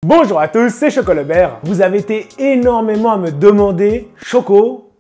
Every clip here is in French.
Bonjour à tous, c'est Choco Le Bear. Vous avez été énormément à me demander, Choco,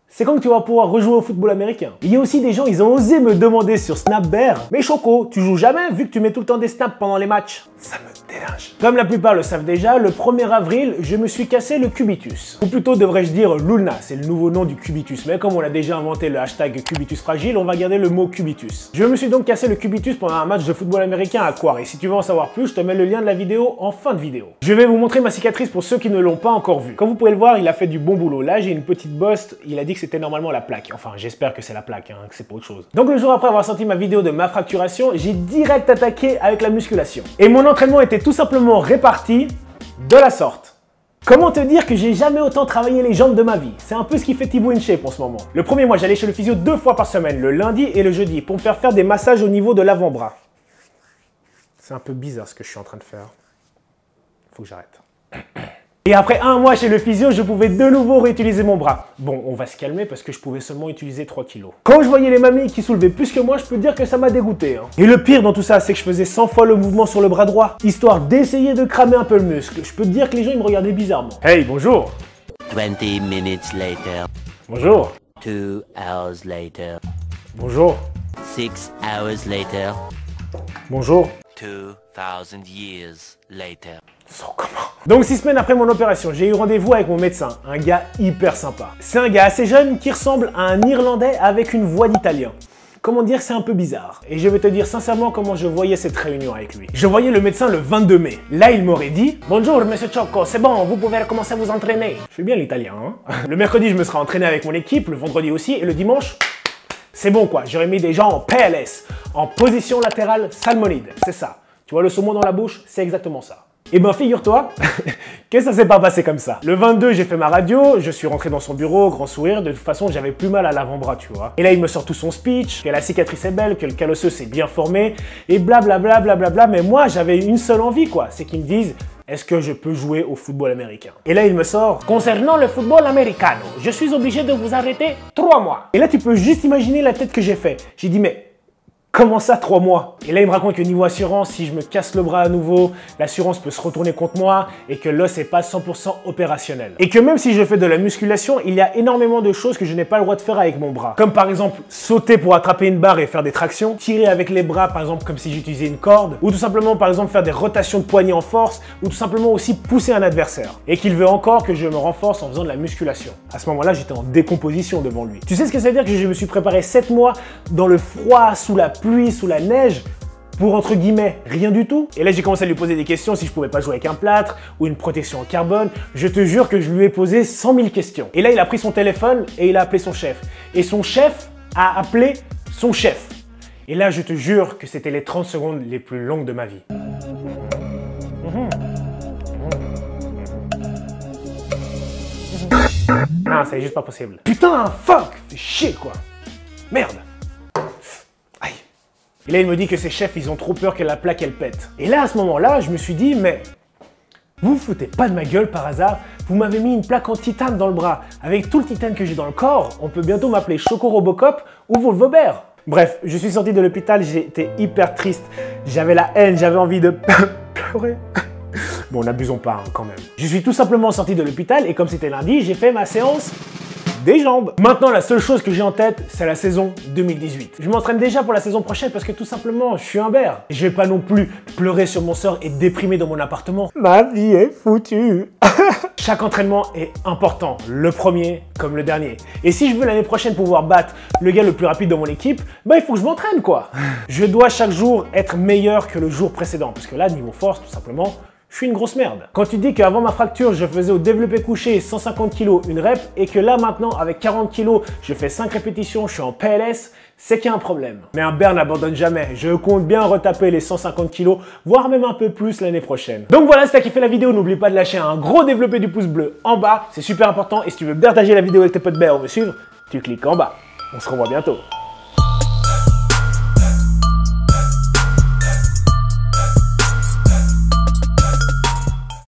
c'est quand que tu vas pouvoir rejouer au football américain? Il y a aussi des gens, ils ont osé me demander sur Snapbear, mais Choco, tu joues jamais vu que tu mets tout le temps des snaps pendant les matchs? Ça me dérange. Comme la plupart le savent déjà, le 1er avril, je me suis cassé le cubitus. Ou plutôt devrais-je dire l'ulna, c'est le nouveau nom du cubitus. Mais comme on a déjà inventé le hashtag cubitus fragile, on va garder le mot cubitus. Je me suis donc cassé le cubitus pendant un match de football américain à Quarry. Et si tu veux en savoir plus, je te mets le lien de la vidéo en fin de vidéo. Je vais vous montrer ma cicatrice pour ceux qui ne l'ont pas encore vue. Comme vous pouvez le voir, il a fait du bon boulot. Là, j'ai une petite bosse. Il a dit que c'était normalement la plaque. Enfin, j'espère que c'est la plaque, hein, que c'est pas autre chose. Donc le jour après avoir sorti ma vidéo de ma fracturation, j'ai direct attaqué avec la musculation. Et mon entraînement était tout simplement réparti de la sorte. Comment te dire que j'ai jamais autant travaillé les jambes de ma vie? C'est un peu ce qui fait Thibaut InShape en ce moment. Le premier mois, j'allais chez le physio 2 fois par semaine, le lundi et le jeudi, pour me faire des massages au niveau de l'avant-bras. C'est un peu bizarre ce que je suis en train de faire. Faut que j'arrête. Et après un mois chez le physio, je pouvais de nouveau réutiliser mon bras. Bon, on va se calmer parce que je pouvais seulement utiliser 3 kilos. Quand je voyais les mamies qui soulevaient plus que moi, je peux te dire que ça m'a dégoûté. Et le pire dans tout ça, c'est que je faisais 100 fois le mouvement sur le bras droit, histoire d'essayer de cramer un peu le muscle. Je peux te dire que les gens ils me regardaient bizarrement. Hey, bonjour. 20 minutes later. Bonjour. 2 hours later. Bonjour. 6 hours later. Bonjour. 2000 years later. Donc 6 semaines après mon opération, j'ai eu rendez-vous avec mon médecin, un gars hyper sympa. C'est un gars assez jeune qui ressemble à un Irlandais avec une voix d'italien. Comment dire, c'est un peu bizarre. Et je vais te dire sincèrement comment je voyais cette réunion avec lui. Je voyais le médecin le 22 mai. Là, il m'aurait dit « Bonjour, monsieur Choco, c'est bon, vous pouvez recommencer à vous entraîner. » Je fais bien l'italien, hein. Le mercredi, je me serais entraîné avec mon équipe, le vendredi aussi, et le dimanche, c'est bon quoi. J'aurais mis des gens en PLS, en position latérale salmonide. C'est ça. Tu vois le saumon dans la bouche, c'est exactement ça. Et ben figure-toi que ça s'est pas passé comme ça. Le 22, j'ai fait ma radio, je suis rentré dans son bureau, grand sourire, de toute façon j'avais plus mal à l'avant-bras, tu vois. Et là il me sort tout son speech, que la cicatrice est belle, que le calloseux s'est bien formé, et blablabla, blablabla, mais moi j'avais une seule envie quoi, c'est qu'ils me disent est-ce que je peux jouer au football américain? Et là il me sort concernant le football américano, je suis obligé de vous arrêter 3 mois. Et là tu peux juste imaginer la tête que j'ai fait. J'ai dit mais comment ça, 3 mois? Et là, il me raconte que niveau assurance, si je me casse le bras à nouveau, l'assurance peut se retourner contre moi et que l'os n'est pas 100% opérationnel. Et que même si je fais de la musculation, il y a énormément de choses que je n'ai pas le droit de faire avec mon bras. Comme par exemple, sauter pour attraper une barre et faire des tractions, tirer avec les bras, par exemple, comme si j'utilisais une corde, ou tout simplement, par exemple, faire des rotations de poignets en force, ou tout simplement aussi pousser un adversaire. Et qu'il veut encore que je me renforce en faisant de la musculation. À ce moment-là, j'étais en décomposition devant lui. Tu sais ce que ça veut dire que je me suis préparé 7 mois dans le froid, sous la pluie, sous la neige, pour entre guillemets rien du tout. Et là j'ai commencé à lui poser des questions si je pouvais pas jouer avec un plâtre ou une protection en carbone. Je te jure que je lui ai posé 100 000 questions. Et là il a pris son téléphone et il a appelé son chef. Et son chef a appelé son chef. Et là je te jure que c'était les 30 secondes les plus longues de ma vie. Non, c'est juste pas possible. Putain, fuck, fais chier quoi. Merde. Et là, il me dit que ses chefs, ils ont trop peur que la plaque, elle pète. Et là, à ce moment-là, je me suis dit, mais vous vous foutez pas de ma gueule par hasard? Vous m'avez mis une plaque en titane dans le bras. Avec tout le titane que j'ai dans le corps, on peut bientôt m'appeler Choco Robocop ou Volvo Bear. Bref, je suis sorti de l'hôpital, j'étais hyper triste. J'avais la haine, j'avais envie de pleurer. Bon, n'abusons pas hein, quand même. Je suis tout simplement sorti de l'hôpital et comme c'était lundi, j'ai fait ma séance des jambes. Maintenant, la seule chose que j'ai en tête, c'est la saison 2018. Je m'entraîne déjà pour la saison prochaine parce que tout simplement, je suis un bear. Je vais pas non plus pleurer sur mon sort et déprimer dans mon appartement. Ma vie est foutue. Chaque entraînement est important, le premier comme le dernier. Et si je veux l'année prochaine pouvoir battre le gars le plus rapide de mon équipe, bah il faut que je m'entraîne quoi. Je dois chaque jour être meilleur que le jour précédent parce que là, niveau force, tout simplement, je suis une grosse merde. Quand tu dis qu'avant ma fracture, je faisais au développé couché 150 kg une rep et que là maintenant avec 40 kg, je fais 5 répétitions, je suis en PLS, c'est qu'il y a un problème. Mais un bear n'abandonne jamais. Je compte bien retaper les 150 kg, voire même un peu plus l'année prochaine. Donc voilà, si t'as kiffé la vidéo, n'oublie pas de lâcher un gros développé du pouce bleu en bas, c'est super important. Et si tu veux partager la vidéo avec tes potes bears ou me suivre, tu cliques en bas. On se revoit bientôt.